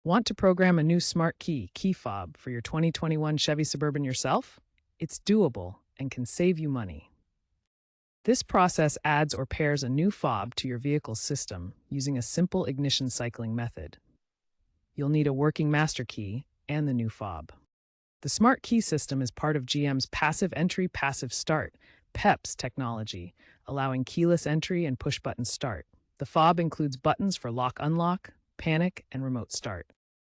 Want to program a new smart key fob for your 2021 Chevy Suburban yourself? It's doable and can save you money. This process adds or pairs a new fob to your vehicle's system using a simple ignition cycling method. You'll need a working master key and the new fob. The smart key system is part of GM's passive entry, passive start (PEPS) technology, allowing keyless entry and push-button start. The fob includes buttons for lock-unlock, panic, and remote start.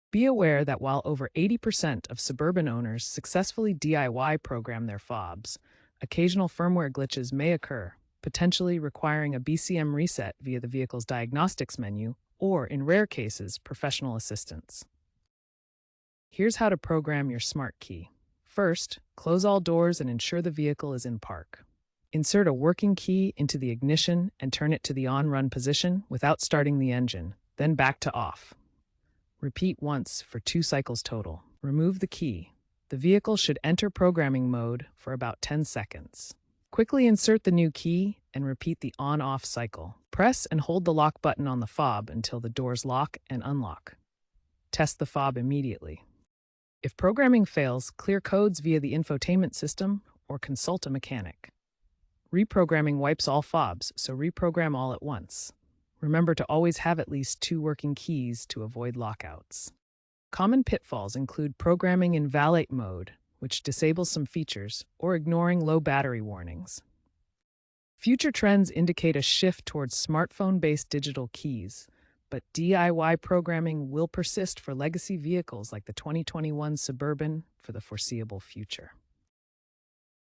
Be aware that while over 80% of Suburban owners successfully DIY program their fobs, occasional firmware glitches may occur, potentially requiring a BCM reset via the vehicle's diagnostics menu or, in rare cases, professional assistance. Here's how to program your smart key. First, close all doors and ensure the vehicle is in park. Insert a working key into the ignition and turn it to the on-run position without starting the engine, then back to off. Repeat once for 2 cycles total. Remove the key. The vehicle should enter programming mode for about 10 seconds. Quickly insert the new key and repeat the on-off cycle. Press and hold the lock button on the fob until the doors lock and unlock. Test the fob immediately. If programming fails, clear codes via the infotainment system or consult a mechanic. Reprogramming wipes all fobs, so reprogram all at once. Remember to always have at least 2 working keys to avoid lockouts. Common pitfalls include programming in valet mode, which disables some features, or ignoring low battery warnings. Future trends indicate a shift towards smartphone-based digital keys, but DIY programming will persist for legacy vehicles like the 2021 Suburban for the foreseeable future.